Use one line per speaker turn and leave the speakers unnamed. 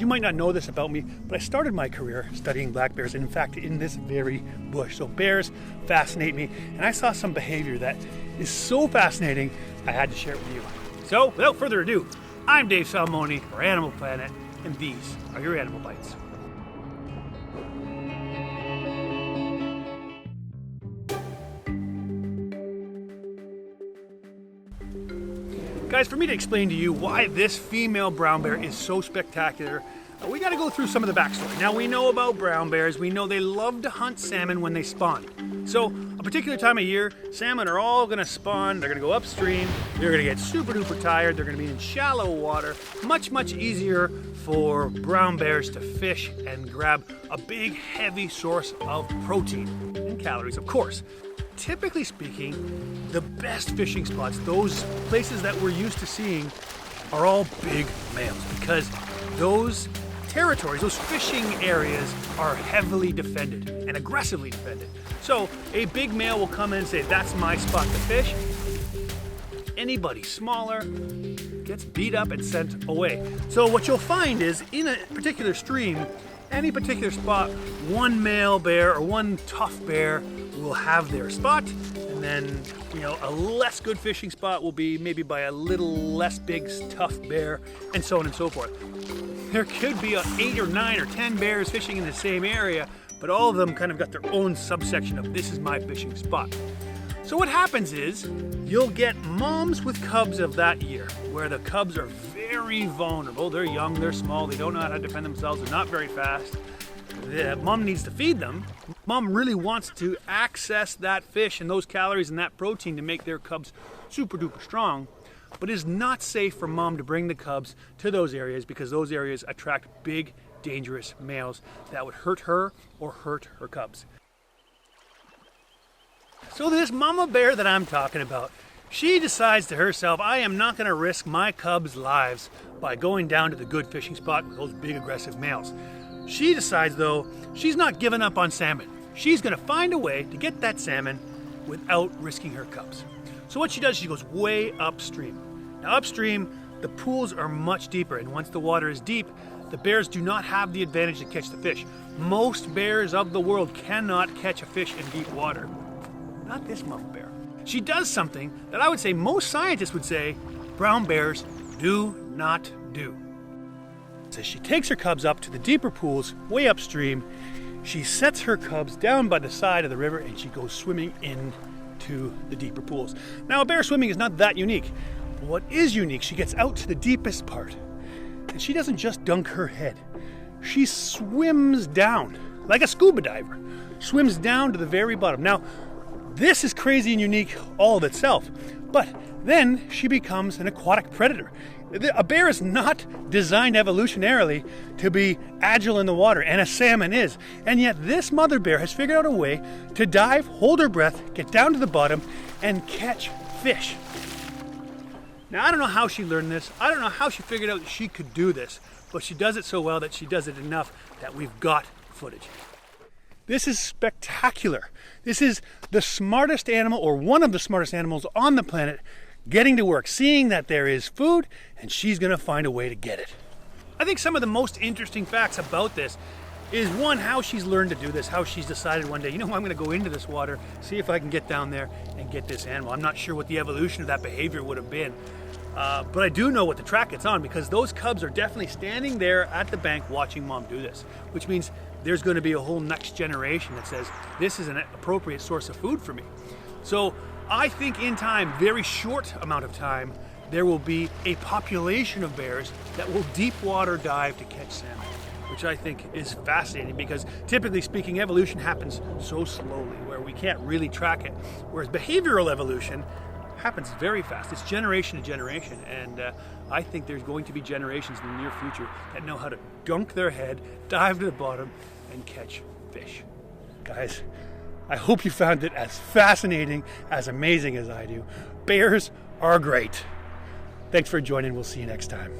You might not know this about me, but I started my career studying black bears, and in fact in this very bush. So bears fascinate me, and I saw some behavior that is so fascinating I had to share it with you. So without further ado, I'm Dave Salmoni for Animal Planet, and these are your Animal Bites. Guys, for me to explain to you why this female brown bear is so spectacular, we got to go through some of the backstory. Now, we know about brown bears. We know they love to hunt salmon when they spawn. So, a particular time of year, salmon are all going to spawn. They're going to go upstream. They're going to get super duper tired. They're going to be in shallow water. Much, much easier for brown bears to fish and grab a big, heavy source of protein and calories, of course. Typically speaking, the best fishing spots, those places that we're used to seeing, are all big males because those territories, those fishing areas are heavily defended and aggressively defended. So a big male will come in and say, that's my spot to fish. Anybody smaller gets beat up and sent away. So what you'll find is in a particular stream, any particular spot, one male bear or one tough bear will have their spot, and then a less good fishing spot will be maybe by a little less big tough bear, and so on and so forth. There could be 8 or 9 or 10 bears fishing in the same area, but all of them kind of got their own subsection of this is my fishing spot. So what happens is you'll get moms with cubs of that year where the cubs are very vulnerable. They're young, they're small, they don't know how to defend themselves, they're not very fast. The mom needs to feed them. Mom really wants to access that fish and those calories and that protein to make their cubs super duper strong, but it is not safe for mom to bring the cubs to those areas because those areas attract big, dangerous males that would hurt her or hurt her cubs. So this mama bear that I'm talking about, she decides to herself, I am not going to risk my cubs' lives by going down to the good fishing spot with those big aggressive males. She decides, though, she's not giving up on salmon. She's going to find a way to get that salmon without risking her cubs. So what she does, she goes way upstream. Now upstream, the pools are much deeper, and once the water is deep, the bears do not have the advantage to catch the fish. Most bears of the world cannot catch a fish in deep water. Not this mama bear. She does something that I would say most scientists would say brown bears do not do. So she takes her cubs up to the deeper pools, way upstream. She sets her cubs down by the side of the river and she goes swimming into the deeper pools. Now, a bear swimming is not that unique. What is unique, she gets out to the deepest part and she doesn't just dunk her head. She swims down like a scuba diver, swims down to the very bottom. Now, this is crazy and unique all of itself, but then she becomes an aquatic predator. A bear is not designed evolutionarily to be agile in the water, and a salmon is. And yet this mother bear has figured out a way to dive, hold her breath, get down to the bottom, and catch fish. Now, I don't know how she learned this. I don't know how she figured out that she could do this, but she does it so well that she does it enough that we've got footage. This is spectacular. This is the smartest animal, or one of the smartest animals on the planet, getting to work, seeing that there is food, and she's going to find a way to get it. I think some of the most interesting facts about this is, one, how she's learned to do this, how she's decided one day, I'm going to go into this water, see if I can get down there and get this animal. I'm not sure what the evolution of that behavior would have been, but I do know what the track it's on, because those cubs are definitely standing there at the bank watching mom do this, which means there's going to be a whole next generation that says, this is an appropriate source of food for me. So I think in time, very short amount of time, there will be a population of bears that will deep water dive to catch salmon, which I think is fascinating because typically speaking, evolution happens so slowly where we can't really track it, whereas behavioral evolution happens very fast. It's generation to generation, and I think there's going to be generations in the near future that know how to dunk their head, dive to the bottom, and catch fish. Guys, I hope you found it as fascinating, as amazing as I do. Bears are great. Thanks for joining. We'll see you next time.